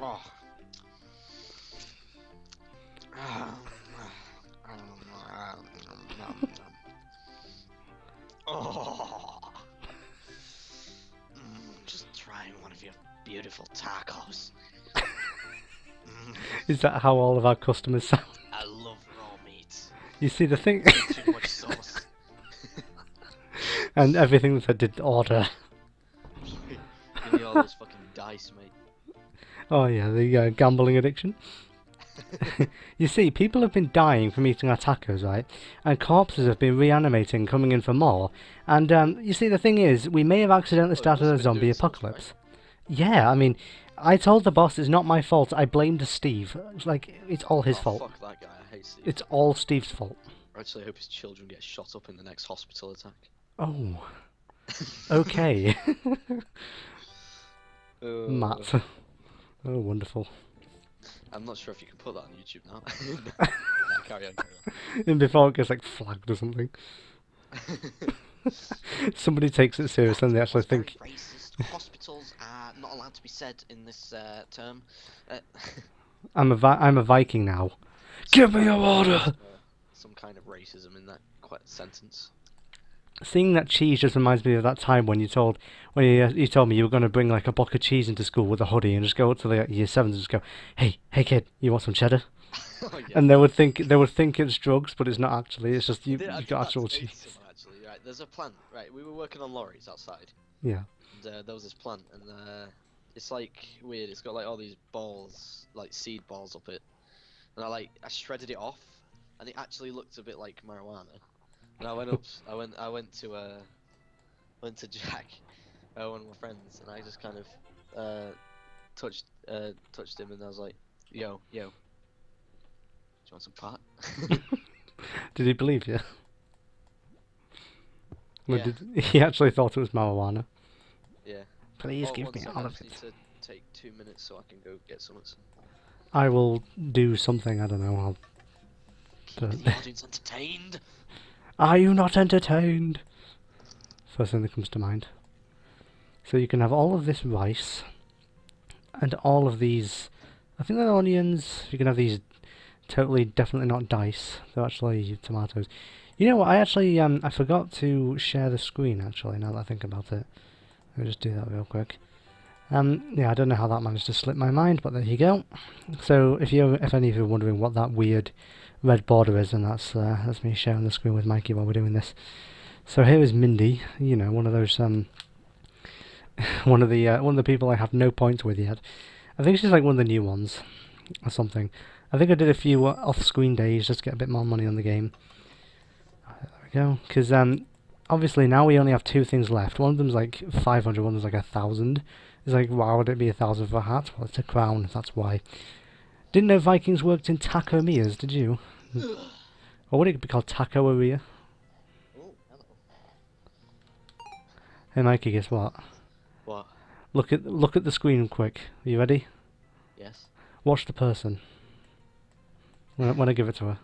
Oh. Oh. Just trying one of your beautiful tacos. Is that how all of our customers sound? I love raw meat. You see the thing, Way too much sauce. and everything that I did order. Give me all those fucking dice, mate. Oh yeah, the gambling addiction. You see, people have been dying from eating our tacos, right? And corpses have been reanimating, coming in for more. And you see, the thing is, we may have accidentally started a zombie apocalypse. Yeah, I mean, I told the boss it's not my fault. I blamed Steve. It's like, it's all his fault. Fuck that guy, I hate Steve. It's all Steve's fault. Actually, I hope his children get shot up in the next hospital attack. Oh. Okay. Matt. Oh, wonderful. I'm not sure if you can put that on YouTube now. No, carry on. And before it gets like flagged or something. Somebody takes it seriously and they actually think... Very racist. Hospitals are not allowed to be said in this term. I'm a Viking now. Give me your water! Some kind of racism in that sentence. Seeing that cheese just reminds me of that time when you told me you were going to bring like a block of cheese into school with a hoodie and just go up to the year 7s and just go, hey kid, you want some cheddar? Oh, yeah. And they would think it's drugs, but it's not actually. It's just you got actual cheese. Actually, right? There's a plant. Right, we were working on lorries outside. Yeah. And there was this plant, and it's like weird. It's got like all these balls, like seed balls up it. And I shredded it off, and it actually looked a bit like marijuana. And I went up. I went to Jack, one of my friends, and I just kind of touched him, and I was like, yo. Do you want some pot? Did he believe you? Yeah. He actually thought it was marijuana? Yeah. Please give me all of I it. need to take 2 minutes so I can go get some. I will do something, I don't know. Keep the audience entertained. Are you not entertained? First thing that comes to mind. So you can have all of this rice and all of these, I think they're onions. You can have these totally, definitely not dice. They're actually tomatoes. You know what? I actually, I forgot to share the screen. Actually, now that I think about it, let me just do that real quick. Yeah, I don't know how that managed to slip my mind, but there you go. So if any of you are wondering what that weird red border is, and that's me sharing the screen with Mikey while we're doing this. So here is Mindy. You know, one of those one of the people I have no points with yet. I think she's like one of the new ones or something. I think I did a few off-screen days just to get a bit more money on the game. There we go. Because obviously now we only have 2 things left. One of them's like 500, one of them's like 1,000. It's like, why would it be 1,000 for a hat? Well, it's a crown, that's why. Didn't know Vikings worked in taco-mias, did you? Or would it be called taco-aria? Oh, hello. Hey Mikey, guess what? What? Look at the screen quick. Are you ready? Yes. Watch the person. When I give it to her.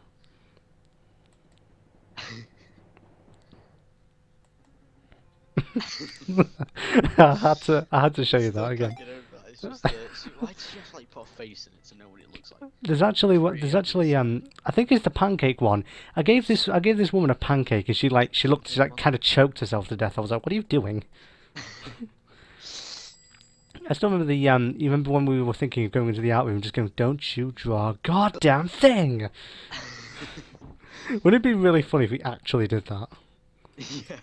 I had to show you that again. It's just, why does she have to like put a face in it to know what it looks like? There's actually I think it's the pancake one. I gave this woman a pancake and she kind of choked herself to death. I was like, what are you doing? I still remember you remember when we were thinking of going into the art room, just going, don't you draw a goddamn thing! Wouldn't it be really funny if we actually did that? Yeah.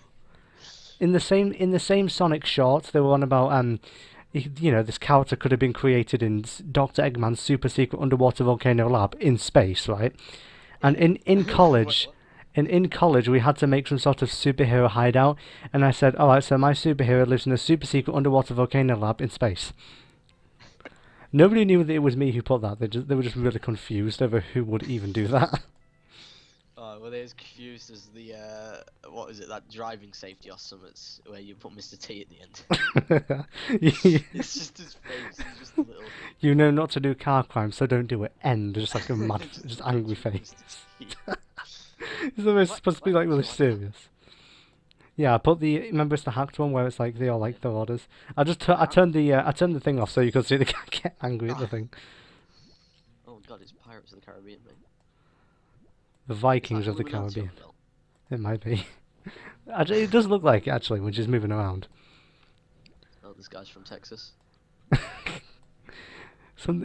In the same Sonic shorts, they were on about you know, this character could have been created in Dr. Eggman's super secret underwater volcano lab in space, right? And in college. In college, we had to make some sort of superhero hideout, and I said, alright, so my superhero lives in a super secret underwater volcano lab in space. Nobody knew that it was me who put that. They were just really confused over who would even do that. Oh, well, they're as confused as the, what is it, that driving safety or something, where you put Mr. T at the end. It's just his face, it's just a little... You know not to do car crime, so don't do it. End. Just like a mad, just angry face. It's almost supposed to be like really serious. Yeah, I put the. Remember, it's the hacked one where it's like they all like their orders. I turned the thing off so you could see the guy get angry at the thing. Oh god, it's Pirates of the Caribbean, mate. The Is that Vikings of the Illuminati Caribbean. on the bill? It might be. Actually, it does look like it, actually, when she's moving around. Oh, this guy's from Texas.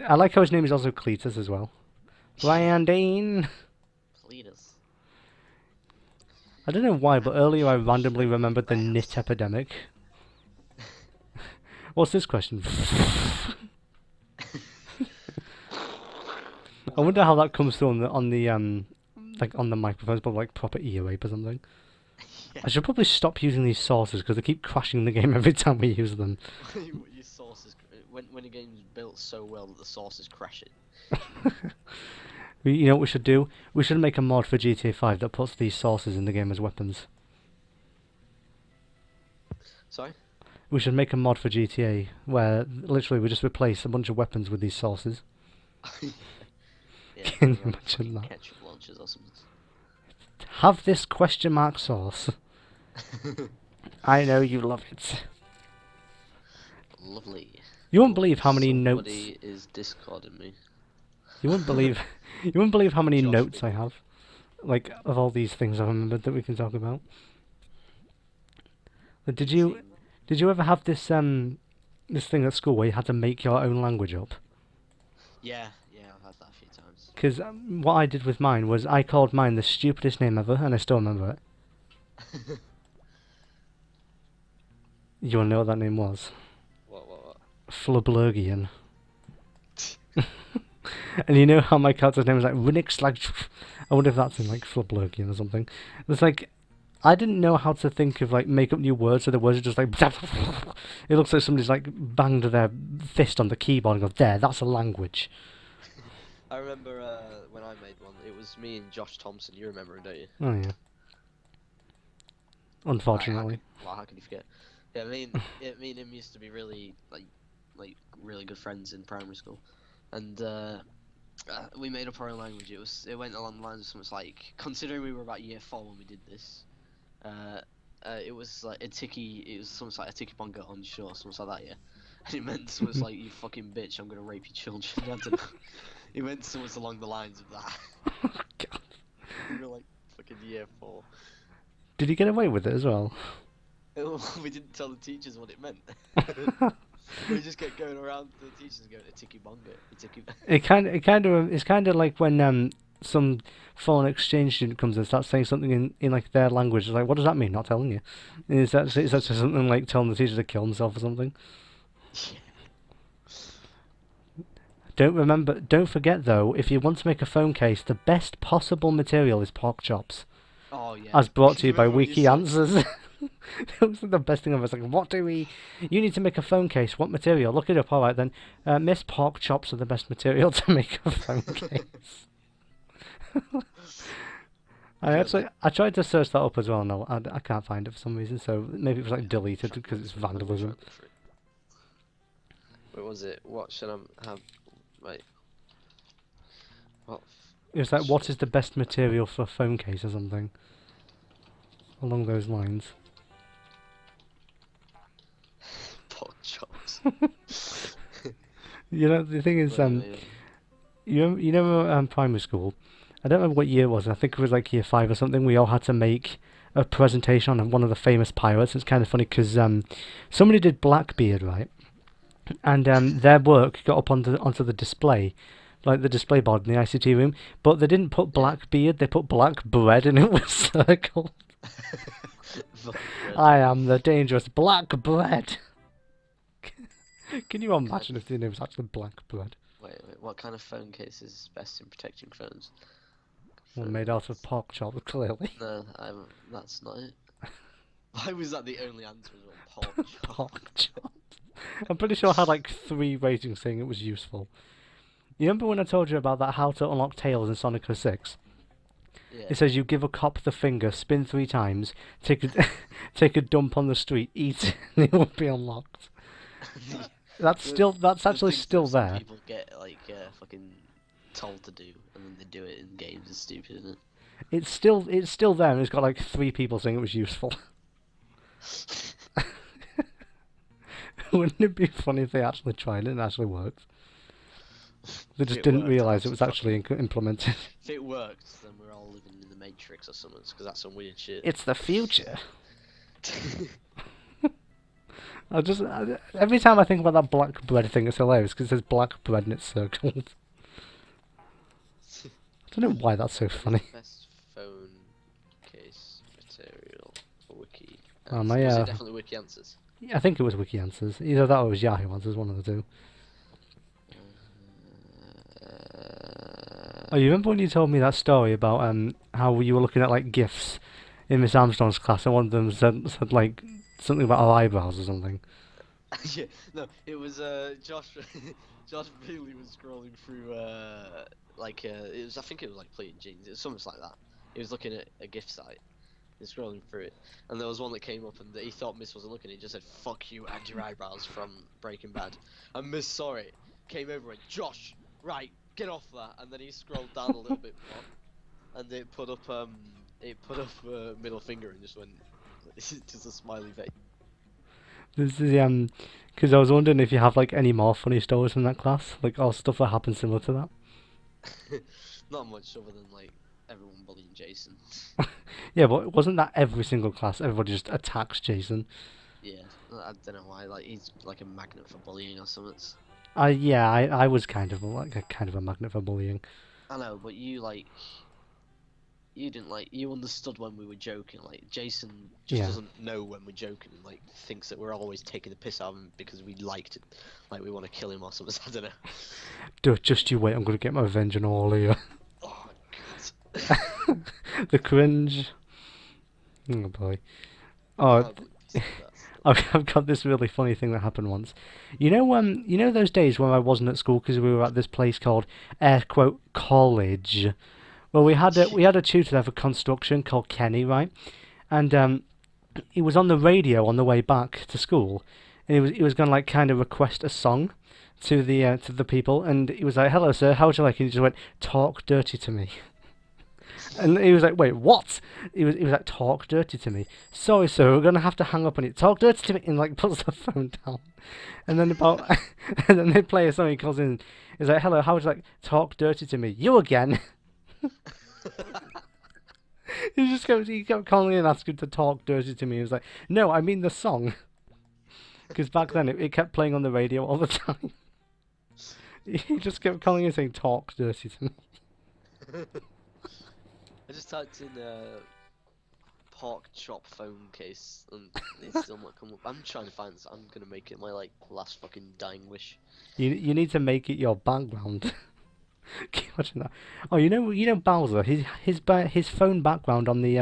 I like how his name is also Cletus as well. Brian Dean. Cletus. I don't know why, but earlier I randomly remembered the knit epidemic. What's this question? I wonder how that comes through on the like on the microphones, but like proper ear rape or something. Yeah. I should probably stop using these sources because they keep crashing the game every time we use them. Your sources, when a game's built so well that the sources crash it. You know what we should do? We should make a mod for GTA 5 that puts these sources in the game as weapons. Sorry? We should make a mod for GTA where literally we just replace a bunch of weapons with these sources. Yeah, Can you like imagine that? ketchup launchers or something. Have this question mark sauce. I know you love it. Lovely. You won't believe how many notes. Somebody is discording me. You wouldn't believe. You wouldn't believe how many Josh notes I Big. have, like of all these things I remembered that we can talk about. But did you ever have this this thing at school where you had to make your own language up? Yeah, I've had that a few times. Because what I did with mine was I called mine the stupidest name ever, and I still remember it. You want to know what that name was? What? Flublergian. And you know how my character's name is like Rinix, like I wonder if that's in like Flublergian or something. It's like I didn't know how to think of like make up new words, so the words are just like it looks like somebody's like banged their fist on the keyboard and goes, "There, that's a language." I remember when I made one, it was me and Josh Thompson. You remember him, don't you? Oh yeah. Unfortunately. How can you forget? Yeah, me and him used to be really like really good friends in primary school, and we made up our own language. It went along the lines of something like, considering we were about year 4 when we did this, it was like it was something like a tiki bonga on shore, something like that, yeah. And it meant something like, you fucking bitch, I'm gonna rape your children. I don't know. It went something along the lines of that. God. We were like fucking year 4. Did he get away with it as well? We didn't tell the teachers what it meant. We just kept going around to the teachers and going, a tiki bonga, a tiki. It's kind of like when some foreign exchange student comes and starts saying something in like their language. It's like, what does that mean? Not telling you. And it's actually something like telling the teacher to kill himself or something. Don't forget though, if you want to make a phone case, the best possible material is pork chops. Oh yeah. As brought to you by Remember what Wiki said? Answers. That was the best thing ever. It's like, you need to make a phone case. What material? Look it up. All right then. Miss pork chops are the best material to make a phone case. I tried to search that up as well. No, I can't find it for some reason. So maybe it was like deleted because it's vandalism. What was it? What should I have? Wait. What? It was like, what is the best material for a phone case or something along those lines. Pork chops. You know, the thing is, you know, primary school. I don't remember what year it was. I think it was like year 5 or something. We all had to make a presentation on one of the famous pirates. It's kind of funny because somebody did Blackbeard, right? And their work got up onto the display, like the display board in the ICT room. But they didn't put Blackbeard. They put black bread, and it was circled. I am the dangerous black bread. Can you imagine if the name was actually black bread? Wait, what kind of phone case is best in protecting phones? Well, made out of pork chops, clearly. No, that's not it. Why was that the only answer as well? Pork chops. Pork chops. I'm pretty sure I had like 3 ratings saying it was useful. You remember when I told you about that how to unlock Tails in Sonic 06? Yeah. It says you give a cop the finger, spin 3 times, take a dump on the street, eat it, and it will be unlocked. That's actually still some there. People get like fucking told to do, and then they do it in games. It's stupid, isn't it? It's still there, and it's got like 3 people saying it was useful. Wouldn't it be funny if they actually tried it and it actually worked? They If just it didn't worked, realise it I'd was actually implemented. If it worked, then we're all living in the Matrix or something, because that's some weird shit. It's the future. Every time I think about that black bread thing, it's hilarious because it says black bread and it's circled. I don't know why that's so funny. Best phone case material for Wiki. Oh, Was it definitely Wiki Answers? I think it was Wiki Answers. Either that or it was Yahoo Answers, one of the two. Oh, you remember when you told me that story about how you were looking at like GIFs in Miss Armstrong's class and one of them said like something about her eyebrows or something? Yeah, no, it was Josh. Josh Bailey was scrolling through it was, I think it was like Pleated Jeans. It was something like that. He was looking at a GIF site and scrolling through it, and there was one that came up and he thought Miss wasn't looking. He just said "fuck you" and your eyebrows from Breaking Bad, and Miss saw it, came over and Josh, right, get off that, and then he scrolled down a little bit more, and it put up middle finger and just went just a smiley face. This is because I was wondering if you have like any more funny stories from that class, like all stuff that happened similar to that. Not much other than like everyone bullying Jason. Yeah, but wasn't that every single class? Everybody just attacks Jason. Yeah, I don't know why. Like he's like a magnet for bullying or something. I was kind of a magnet for bullying. I know, but you understood when we were joking. Like Jason just doesn't know when we're joking and like thinks that we're always taking the piss out of him because we liked it, like we want to kill him or something. I don't know. Just you wait, I'm gonna get my revenge on all of you. Oh god. The cringe. Oh boy. Oh, I've got this really funny thing that happened once. You know those days when I wasn't at school because we were at this place called air quote college. Well, we had a tutor there for construction called Kenny, right? And he was on the radio on the way back to school, and he was going to like kind of request a song to the people, and he was like, "Hello, sir, how would you like?" And he just went, "Talk dirty to me." And he was like, "Wait, what?" He was like, "Talk dirty to me." "Sorry, sir, we're gonna have to hang up on it. Talk dirty to me," and like puts the phone down. And then and then they play a song. He calls in. He's like, "Hello, how would you like? Talk dirty to me." "You again?" He kept calling and asking to talk dirty to me. He was like, "No, I mean the song," because back then it kept playing on the radio all the time. He just kept calling and saying, "Talk dirty to me." I just typed in pork chop phone case and it's still not come up. I'm trying to find this. I'm gonna make it my like last fucking dying wish. You need to make it your background. Keep watching that. Oh, you know Bowser. His phone background on the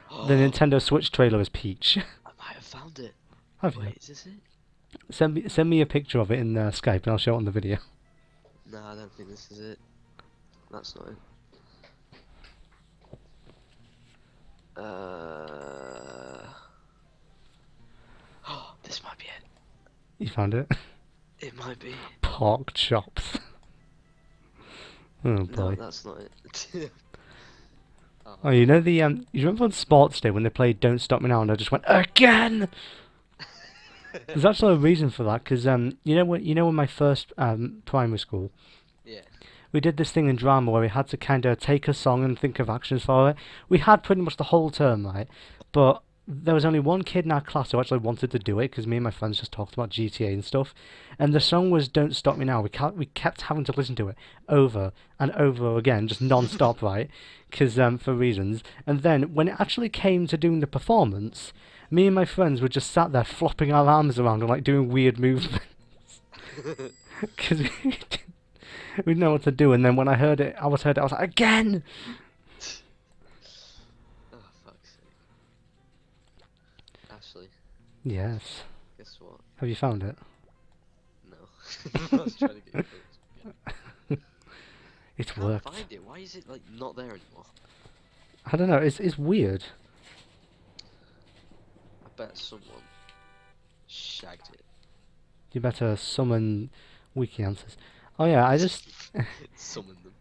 Nintendo Switch trailer is Peach. I might have found it. Have Wait, you? is this it? Send me a picture of it in Skype and I'll show it on the video. No, I don't think this is it. That's not it. This might be it. You found it? It might be. Pork chops. Oh boy. No, that's not it. Oh, you know you remember on Sports Day when they played "Don't Stop Me Now" and I just went again. There's actually a reason for that because you know when my first primary school. Yeah. We did this thing in drama where we had to kind of take a song and think of actions for it. We had pretty much the whole term, right? But there was only one kid in our class who actually wanted to do it because me and my friends just talked about GTA and stuff. And the song was "Don't Stop Me Now." We kept having to listen to it over and over again, just non-stop, right? Because for reasons. And then when it actually came to doing the performance, me and my friends were just sat there flopping our arms around and like doing weird movements because we didn't know what to do. And then when I heard it, I was like, again. Oh fuck's sake. Ashley. Yes. Guess what? Have you found it? No. I was trying to get it. It's I can't worked. find it. Why is it like not there anymore? I don't know. It's weird. I bet someone shagged it. You better summon Wiki Answers. Oh yeah, I just Summon them.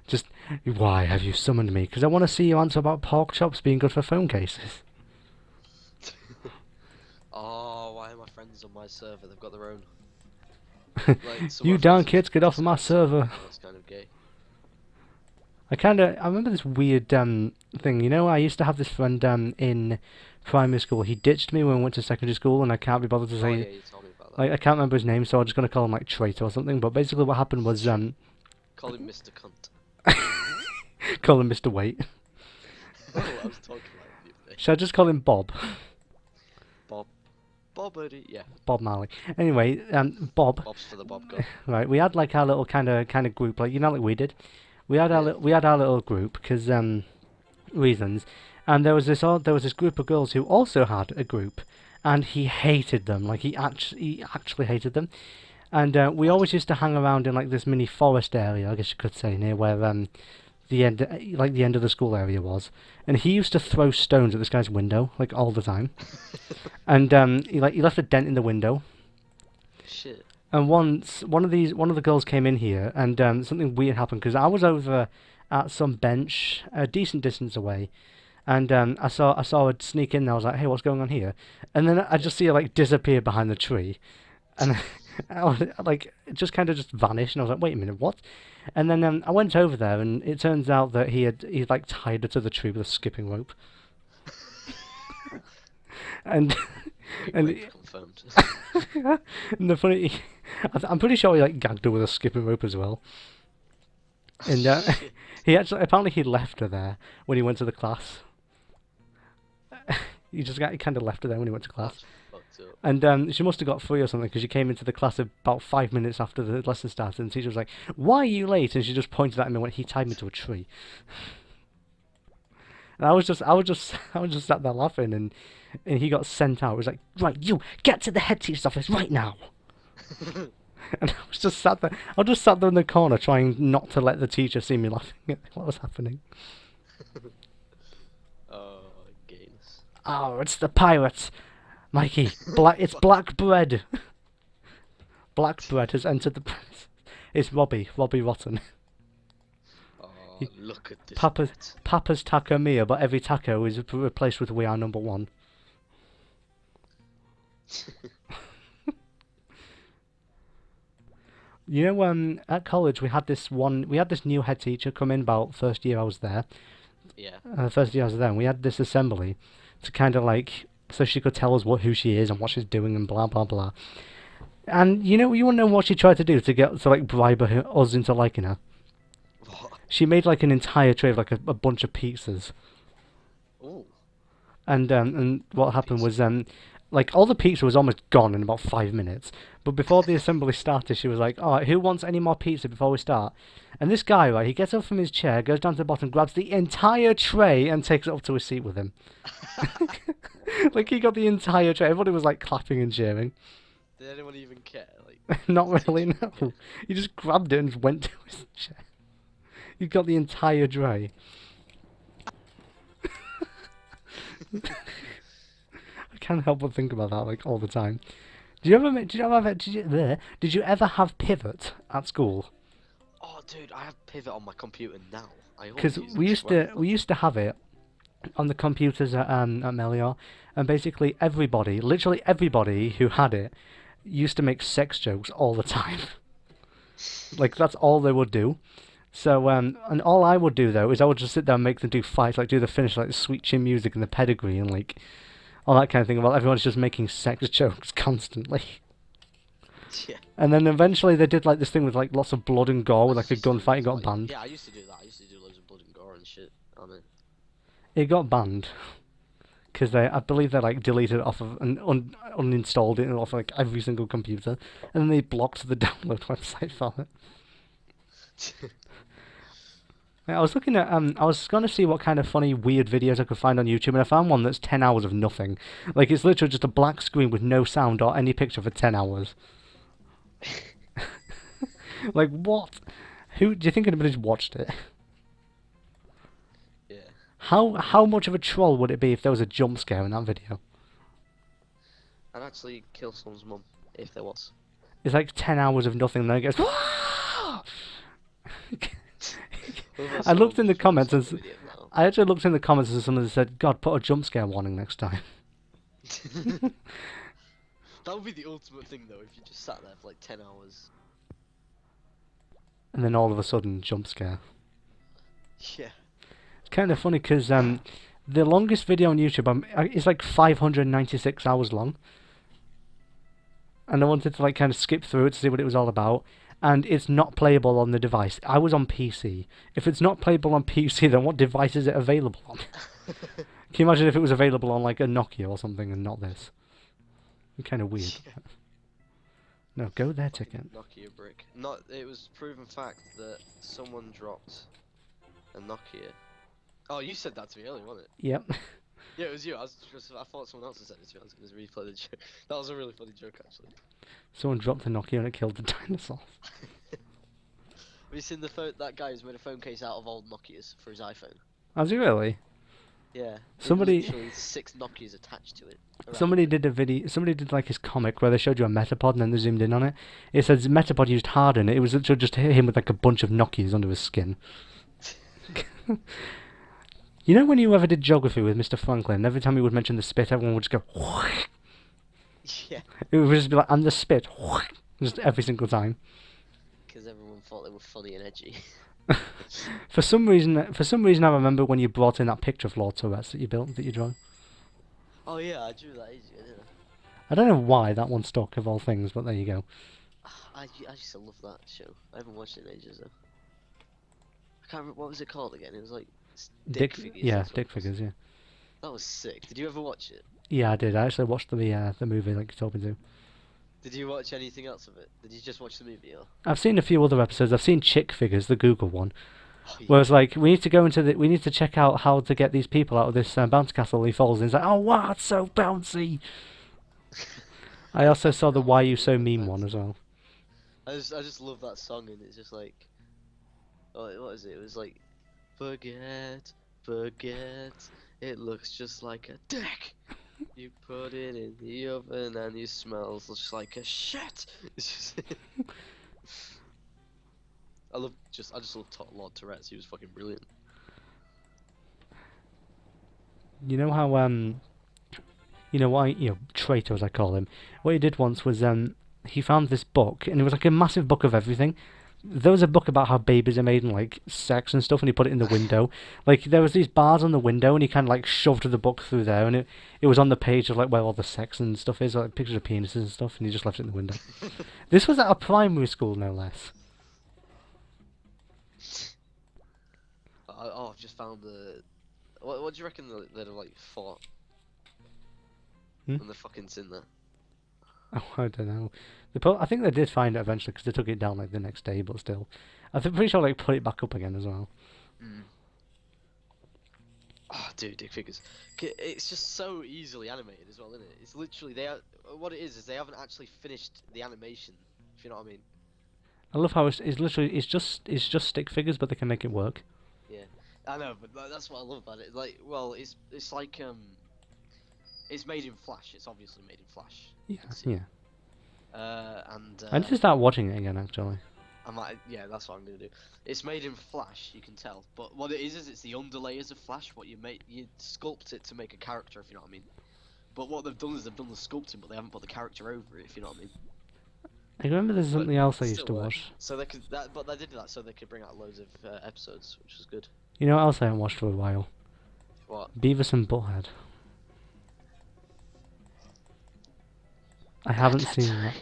just why have you summoned me? Because I want to see you answer about pork chops being good for phone cases. Oh, why are my friends on my server? They've got their own. Like, so You my darn friends kids, get off of my Discord server. That's kind of gay. I remember this weird thing. You know, I used to have this friend in primary school. He ditched me when we went to secondary school, and I can't be bothered to Oh say. yeah, you told me about that. Like, I can't remember his name, so I'm just gonna call him like traitor or something. But basically, what happened was Call him Mr. Cunt. call him Mr. Wait. Oh, I was talking about the other day. Should I just call him Bob? Bobbity, yeah. Bob Marley. Anyway, Bob. Bob's for the Bob God. Right, we had like our little kind of group, like like we did. We had our little group because reasons, and there was this group of girls who also had a group, and he hated them. Like he actually hated them, and we always used to hang around in like this mini forest area, I guess you could say, near where the end of the school area was, and he used to throw stones at this guy's window like all the time, and he left a dent in the window. Shit. And once one of the girls came in here, and something weird happened because I was over at some bench a decent distance away, and I saw her sneak in there. I was like, "Hey, what's going on here?" And then I just see her like disappear behind the tree, and I was, like it just kind of just vanished. And I was like, "Wait a minute, what?" And then I went over there, and it turns out that he like tied her to the tree with a skipping rope. and Confirmed. and the funny, I'm pretty sure he like gagged her with a skipping rope as well. And he apparently he left her there when he went to the class. He kind of left her there when he went to class. And she must have got free or something because she came into the class about 5 minutes after the lesson started, and the teacher was like, "Why are you late?" And she just pointed at him and went, "He tied me to a tree." And I was just sat there laughing, and he got sent out. He was like, "Right, you get to the head teacher's office right now." And I was just sat there. I just sat there in the corner, trying not to let the teacher see me laughing at what was happening. Oh, gayness. Oh, it's the pirates. Mikey, it's black bread. Black bread has entered the press. It's Robbie Rotten. Oh, look at this. Papa's Taco Mia, but every taco is replaced with "We Are Number One." You know, at college we had this new head teacher come in about first year I was there. Yeah. First year I was there, and we had this assembly to kind of like, so she could tell us who she is and what she's doing and blah blah blah. And you want to know what she tried to do to like bribe us into liking her? What? She made like an entire tray of like a bunch of pizzas. Ooh. And what happened was like all the pizza was almost gone in about 5 minutes. But before the assembly started, she was like, "All right, who wants any more pizza before we start?" And this guy, right, he gets up from his chair, goes down to the bottom, grabs the entire tray, and takes it up to his seat with him. Like he got the entire tray. Everybody was like clapping and cheering. Did anyone even care? Like, Not really, no. He just grabbed it and just went to his chair. He got the entire tray. I can't help but think about that like all the time. Did you ever have Pivot at school? oh, dude, I have Pivot on my computer now. Because we used to have it on the computers at Melior, and basically literally everybody who had it used to make sex jokes all the time. Like that's all they would do. So and all I would do though is I would just sit there and make them do fights, like do the finish, like the Sweet Chin Music and the pedigree and like all that kind of thing. While everyone's just making sex jokes constantly. Yeah. And then eventually they did like this thing with like lots of blood and gore, with like a gunfight. It got banned. Yeah, I used to do that. I used to do loads of blood and gore and shit. I mean, It got banned because I believe they like deleted it off of and uninstalled it off like every single computer, and then they blocked the download website for it. I was looking at I was gonna see what kind of funny weird videos I could find on YouTube, and I found one that's 10 hours of nothing. Like it's literally just a black screen with no sound or any picture for 10 hours. Like what? Who do you think anybody's watched it? yeah. How much of a troll would it be if there was a jump scare in that video? I'd actually kill someone's mum if there was. It's like 10 hours of nothing, and then it goes. I looked in the comments and I actually looked in the comments and someone said, "God, put a jump scare warning next time." That would be the ultimate thing, though, if you just sat there for like 10 hours. And then all of a sudden, jump scare. Yeah. It's kind of funny because the longest video on YouTube is like 596 hours long. And I wanted to like kind of skip through it to see what it was all about. And it's not playable on the device. I was on PC. If it's not playable on PC, then what device is it available on? Can you imagine if it was available on like a Nokia or something and not this? Kind of weird. Yeah. No, go there, Ticket. Nokia brick. It was proven fact that someone dropped a Nokia. Oh, you said that to me earlier, wasn't it? Yep. Yeah, it was you. I thought someone else had said it to me. I was going to replay the joke. That was a really funny joke, actually. Someone dropped the Nokia and it killed the dinosaurs. Have you seen the phone? That guy who's made a phone case out of old Nokias for his iPhone. Has he really? Yeah. Somebody- Literally 6 Nokias attached to it. Somebody did a video. Somebody did like his comic where they showed you a Metapod and then they zoomed in on it. It says Metapod used harden. It was literally just him with like a bunch of Nokias under his skin. You know when you ever did geography with Mr. Franklin, every time he would mention the spit, everyone would just go. Yeah. It would just be like, and the spit, just every single time. Because everyone thought they were funny and edgy. For some reason, I remember when you brought in that picture of Lord Tourette's that you built, that you drew. Oh yeah, I drew that ages ago, didn't I don't know why that one stuck of all things, but there you go. I used to love that show. I haven't watched it in ages though. I can't remember, what was it called again? It was like Dick Figures. Yeah, that's what Dick it was. Figures. Yeah. That was sick. Did you ever watch it? Yeah, I did. I actually watched the movie like you told me to. Did you watch anything else of it? Did you just watch the movie or? I've seen a few other episodes. I've seen Chick Figures, the Google one, Oh, yeah. where it's like we need to check out how to get these people out of this bouncy castle. He falls in. It's like, oh wow, it's so bouncy. I also saw the Why You So Mean one as well. I just love that song, and it's just like, oh, what is it? It was like, forget, it looks just like a dick. You put it in the oven and it smells just like a shit. It's just I just love Lord Tourette's. He was fucking brilliant. You know how traitor as I call him. What he did once was he found this book and it was like a massive book of everything. There was a book about how babies are made and like sex and stuff, and he put it in the window. Like there was these bars on the window, and he kind of like shoved the book through there, and it was on the page of like where all the sex and stuff is, like pictures of penises and stuff, and he just left it in the window. This was at a primary school, no less. I've just found the. What do you reckon they'd have like fought? Hmm? When the fucking's in there. Oh, I don't know. I think they did find it eventually because they took it down like the next day, but still, I'm pretty sure like put it back up again as well. Mm. Oh, dude, Dick Figures. It's just so easily animated as well, isn't it? It's literally what it is they haven't actually finished the animation. If you know what I mean. I love how it's just stick figures, but they can make it work. Yeah, I know, but that's what I love about it. Like, well, it's like it's made in Flash. It's obviously made in Flash. Yeah. I I need to start watching it again, actually. Yeah, that's what I'm gonna do. It's made in Flash, you can tell. But what it is it's the underlayers of Flash. What you sculpt it to make a character, if you know what I mean. But what they've done is they've done the sculpting, but they haven't put the character over it, if you know what I mean. I remember there's something else I used to watch. So they could but they did that so they could bring out loads of episodes, which was good. You know what else I haven't watched for a while? What? Beavis and Butthead. I haven't seen that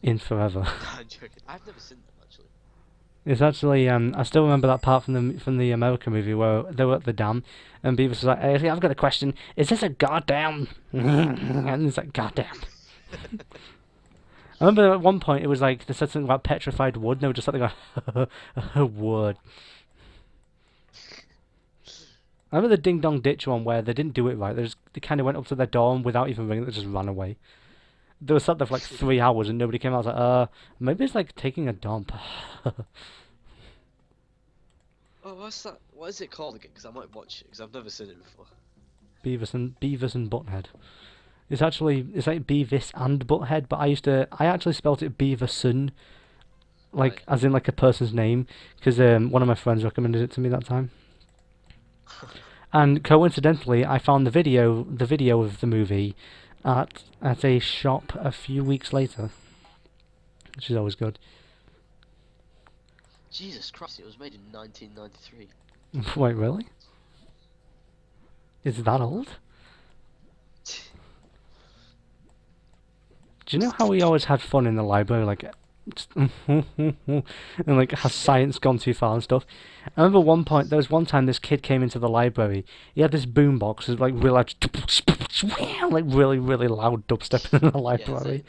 in forever. I'm joking. I've never seen them actually. It's actually I still remember that part from the American movie where they were at the dam, and Beavis was like, "Hey, I've got a question. Is this a goddamn?" And it's like, "Goddamn." I remember at one point it was like they said something about petrified wood, and they were just like, "Wood." I remember the Ding Dong Ditch one where they didn't do it right. They kind of went up to their door and without even ringing, they just ran away. They were sat there for like 3 hours and nobody came out. I was like, maybe it's like taking a dump. Oh, what's that? What is it called again? Because I might watch it because I've never seen it before. Beavis and Butthead. It's like Beavis and Butthead, but I actually spelt it Beaverson, like Right. as in like a person's name, because one of my friends recommended it to me that time. And coincidentally, I found the video of the movie at a shop a few weeks later, which is always good. Jesus Christ! It was made in 1993. Wait, really? Is that old? Do you know how we always had fun in the library, like, just and like, has science gone too far and stuff? I remember there was one time this kid came into the library. He had this boombox, it was like real loud, like really loud dubstep in the library.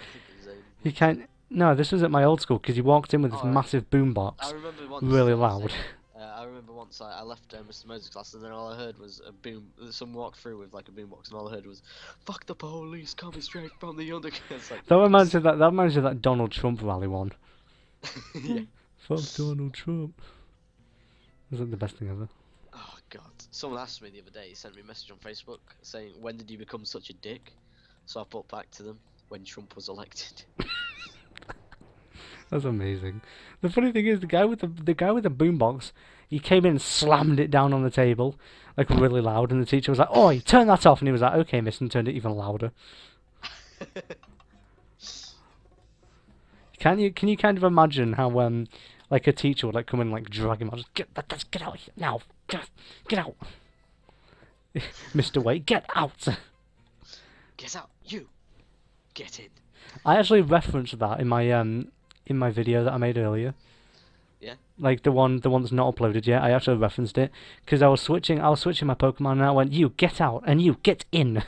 He can't. No, this was at my old school because he walked in with this massive boombox, I remember once, really loud. I remember once I left Mr. Moses' class and then all I heard was a boom. Someone walked through with like a boombox and all I heard was, "Fuck the police coming straight from the underground." Like, That reminds me of that Donald Trump rally one. yeah. Fuck Donald Trump. Was that the best thing ever? Oh god. Someone asked me the other day, he sent me a message on Facebook saying, "When did you become such a dick?" So I put back to them, "When Trump was elected." That's amazing. The funny thing is, the guy with the boombox, he came in and slammed it down on the table, like really loud, and the teacher was like, "Oi, turn that off!" And he was like, "Okay, miss," and turned it even louder. Can you kind of imagine how like a teacher would like come in and like drag him out, just get out here now, get out, Mr. Wait, get out. Get out, you. Get in. I actually referenced that in my video that I made earlier. Yeah. Like the one that's not uploaded yet. I actually referenced it because I was switching my Pokemon and I went, "You get out and you get in."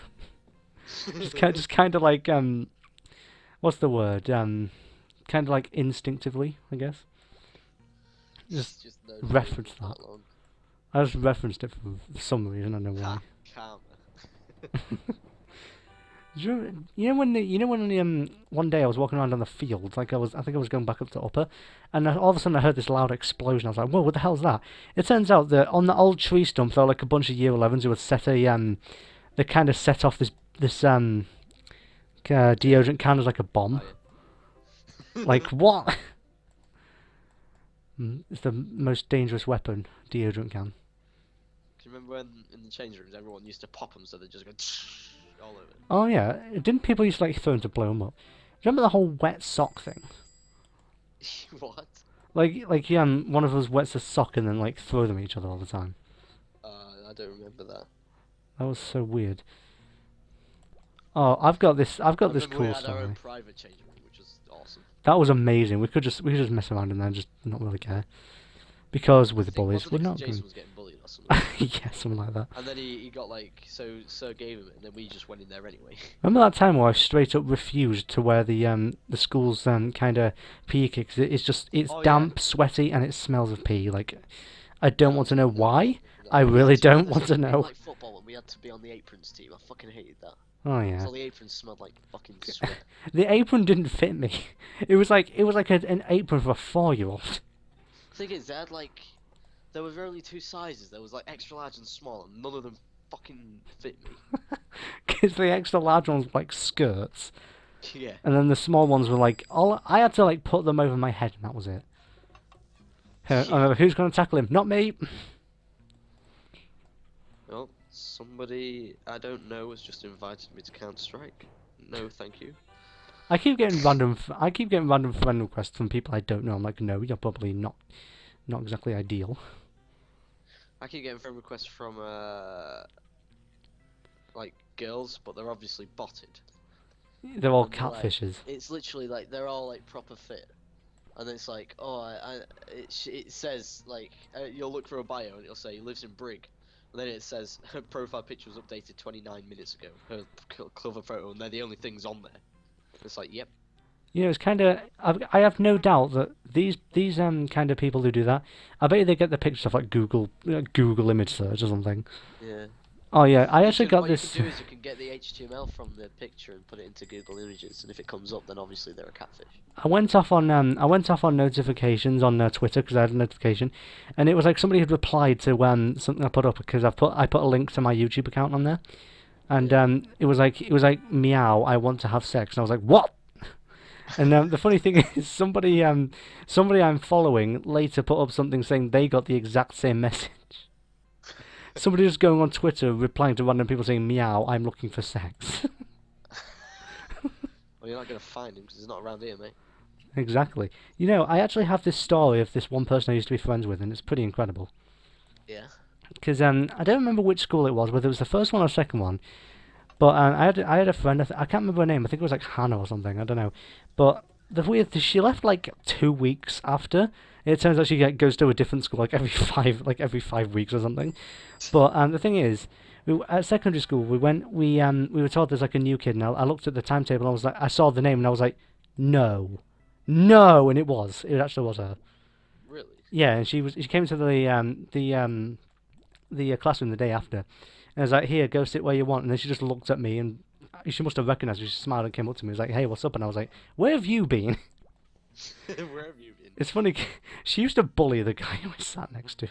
just kind of like what's the word? Kind of like instinctively, I guess. Just no reference that. I just referenced it for some reason. I don't know why. Calm. You know when one day I was walking around on the field, like I think I was going back up to Upper, and all of a sudden I heard this loud explosion. I was like, "Whoa, what the hell's that?" It turns out that on the old tree stump there were like a bunch of Year 11s who had set they kind of set off this deodorant can as like a bomb. Like what? It's the most dangerous weapon, deodorant can. Do you remember when in the change rooms everyone used to pop them so they just go all over? Oh yeah, didn't people used to like throw them to blow them up? Remember the whole wet sock thing? What? Like one of us wets a sock and then like throw them at each other all the time. I don't remember that. That was so weird. Oh, I've got this cool We had story. our own private change room, which was awesome. That was amazing. We could just mess around in there and just not really care. Because with the bullies, we're not Jason going. was getting bullied or something. Yeah, something like that. And then he got like, so Sir gave him it, and then we just went in there anyway. Remember that time where I straight up refused to wear the school's kind of PE kit 'cause it's damp, sweaty, and it smells of pee. Like, I don't want to know why. I really don't want to know. Like football, and we had to be on the aprons team. I fucking hated that. Oh yeah. All the aprons smelled like fucking sweat. The apron didn't fit me. It was like an apron for a 4-year-old. The thing is, there were only two sizes. There was like extra large and small, and none of them fucking fit me. Because the extra large ones were like skirts. Yeah. And then the small ones were like I had to like put them over my head, and that was it. Who's gonna tackle him? Not me. Well, somebody I don't know has just invited me to Counter-Strike. No, thank you. I keep getting random friend requests from people I don't know. I'm like, no, you're probably not exactly ideal. I keep getting friend requests from like girls, but they're obviously botted. They're all And catfishes. Like, it's literally like they're all like proper fit, and it's like, oh, it says like you'll look for a bio and it'll say he lives in Brig, and then it says her profile picture was updated 29 minutes ago. Her cover photo, and they're the only things on there. It's like, yep. You know, it's kind of. I have no doubt that these kind of people who do that, I bet you they get the pictures off like Google image search or something. Yeah. Oh yeah, I actually got this. What you can do is you can get the HTML from the picture and put it into Google Images, and if it comes up, then obviously they're a catfish. I went off on notifications on Twitter because I had a notification, and it was like somebody had replied to something I put up because I put a link to my YouTube account on there, and it was like meow, I want to have sex, and I was like, what? And the funny thing is, somebody I'm following later put up something saying they got the exact same message. Somebody just going on Twitter replying to random people saying meow, I'm looking for sex. Well, you're not gonna find him because he's not around here, mate. Exactly. You know, I actually have this story of this one person I used to be friends with, and it's pretty incredible. Yeah. Because I don't remember which school it was, whether it was the first one or second one. But I had a friend. I can't remember her name. I think it was like Hannah or something. I don't know. But the weird thing, she left like 2 weeks after. It turns out she goes to a different school like every 5 weeks or something. But the thing is, at secondary school we were told there's like a new kid. And I looked at the timetable. And I was like, I saw the name and I was like, no, no, and it actually was her. Really? Yeah, and she came to the classroom the day after. And I was like, here, go sit where you want. And then she just looked at me and she must have recognised me. She smiled and came up to me. Was like, hey, what's up? And I was like, where have you been? Where have you been? It's funny. She used to bully the guy who I sat next to.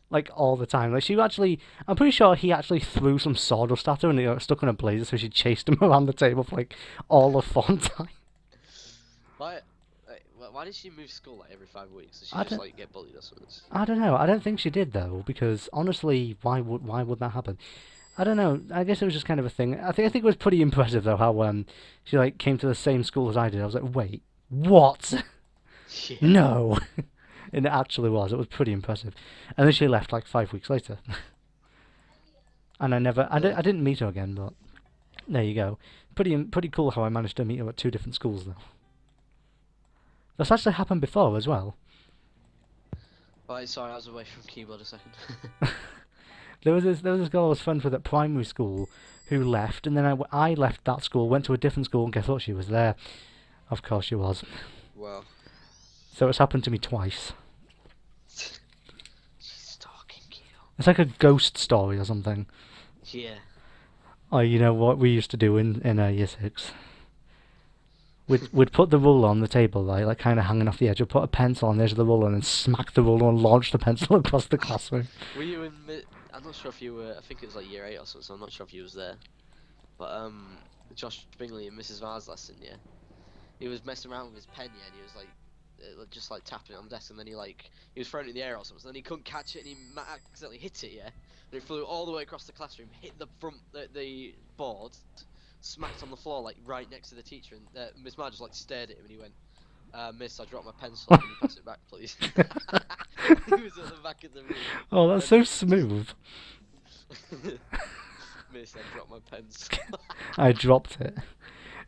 Like, all the time. Like, I'm pretty sure he actually threw some sawdust at her and it got stuck on a blazer, so she chased him around the table for, like, all the fun time. Why did she move school like every 5 weeks? Did she I just don't, like get bullied or something? I don't know. I don't think she did, though, because, honestly, why would that happen? I don't know. I guess it was just kind of a thing. I think it was pretty impressive, though, how she, like, came to the same school as I did. I was like, wait, what? Yeah. No. And it actually was. It was pretty impressive. And then she left like 5 weeks later. And I didn't meet her again, but there you go. Pretty cool how I managed to meet her at 2 different schools, though. That's actually happened before as well. Right, sorry, I was away from keyboard a second. There was this girl I was friends with at primary school who left, and then I left that school, went to a different school, and guess what? She was there. Of course she was. Well. So it's happened to me twice. She's stalking you. It's like a ghost story or something. Yeah. Oh, you know what we used to do in year 6? We'd put the ruler on the table, right, like kind of hanging off the edge. We'd put a pencil on the edge of the ruler and then smack the ruler and launch the pencil across the classroom. Were you in? I'm not sure if you were. I think it was like year 8 or something. So I'm not sure if you was there. But Josh Bingley in Mrs. V's lesson, yeah. He was messing around with his pen, yeah, and he was like, just like tapping it on the desk, and then he was throwing it in the air or something. So then he couldn't catch it, and he accidentally hit it, yeah. And it flew all the way across the classroom, hit the board, smacked on the floor like right next to the teacher, and Miss Marge just like stared at him, and he went, "Miss, I dropped my pencil. Can you pass it back, please?" He was at the back of the room. Oh, that's so smooth. Miss, I dropped my pencil. I dropped it.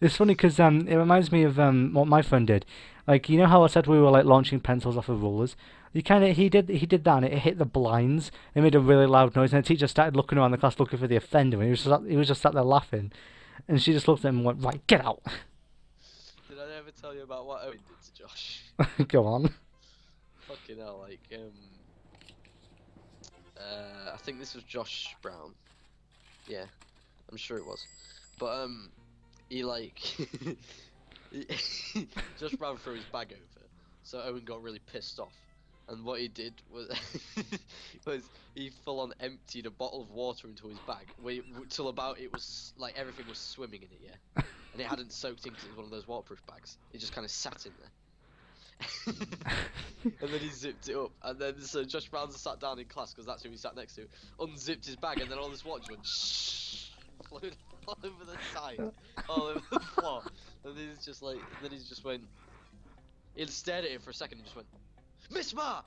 It's funny because it reminds me of what my friend did. Like, you know how I said we were like launching pencils off of rulers? He did that, and it hit the blinds. It made a really loud noise, and the teacher started looking around the class looking for the offender, and he was just sat there laughing, and she just looked at him and went, "Right, get out." Did I ever tell you about what Owen did to Josh? Go on. Fucking hell, like I think this was Josh Brown. Yeah, I'm sure it was. But he like Josh Brown threw his bag over, so Owen got really pissed off. And what he did was he full on emptied a bottle of water into his bag, till about it was like everything was swimming in it, yeah. And it hadn't soaked in because it was one of those waterproof bags. It just kind of sat in there. And then he zipped it up, and then so Josh Brown sat down in class because that's who he sat next to. Unzipped his bag, and then all this water just went shh, flowed all over the side, all over the floor. And then he's just like, he stared at him for a second and just went, "Miss Ma!"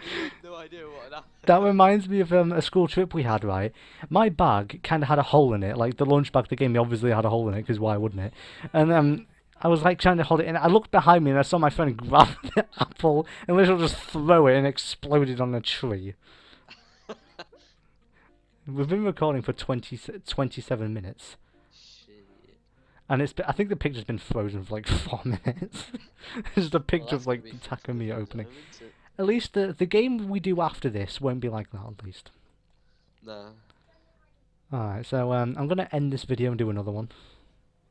He had no idea what had happened. That reminds me of a school trip we had, right? My bag kind of had a hole in it, like the lunch bag they gave me obviously had a hole in it, because why wouldn't it? And I was like trying to hold it in. I looked behind me and I saw my friend grab the apple and literally just throw it and it exploded on a tree. We've been recording for 27 minutes. Shit. And I think the picture's been frozen for like 4 minutes. It's just a picture of like Takumi opening. At least the game we do after this won't be like that, at least. Nah. Alright, so I'm going to end this video and do another one.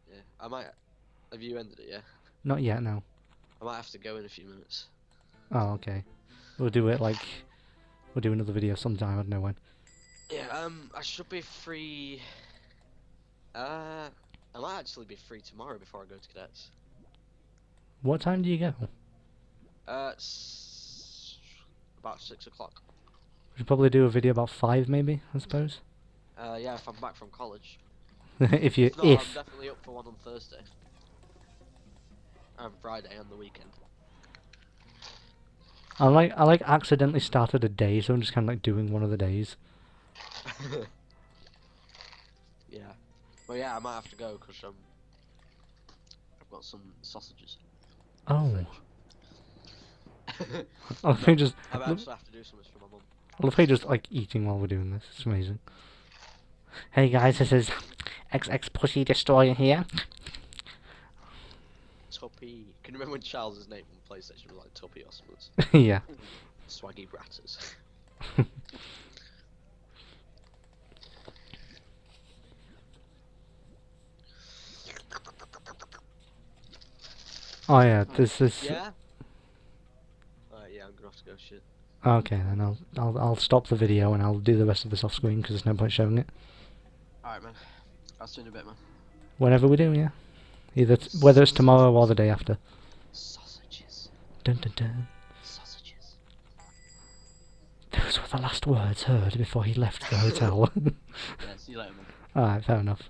Yeah, I might. Have you ended it? Yeah. Not yet, no. I might have to go in a few minutes. Oh, okay. We'll do it like... We'll do another video sometime, I don't know when. Yeah, I should be free. I might actually be free tomorrow before I go to cadets. What time do you go? About 6 o'clock. We should probably do a video about 5 maybe, I suppose. Yeah, if I'm back from college. if you If not, I'm if definitely up for one on Thursday. And Friday and the weekend. I like accidentally started a day, so I'm just kind of like doing one of the days. Yeah. Well, yeah, I might have to go because I've got some sausages. Oh, Fridge. I love how you just I might actually have to do something for my mum. I love how you just like eating while we're doing this. It's amazing. Hey guys, this is XX Pussy Destroyer here. Tuppy. Can you remember when Charles's name on PlayStation was like Tuppy or something? Yeah. Swaggy Bratters. Oh yeah, this is. Yeah? Alright, yeah, I'm gonna have to go shit. Okay, then I'll stop the video and I'll do the rest of this off screen because there's no point showing it. Alright, man. I'll see you in a bit, man. Whenever we do, yeah. Whether it's tomorrow or the day after. Sausages. Dun dun dun. Sausages. Those were the last words heard before he left the hotel. Yeah, see you later, man. Alright, fair enough.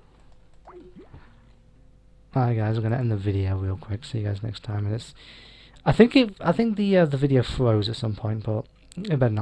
Alright guys, I'm gonna end the video real quick. See you guys next time. And I think the video froze at some point, but it better not.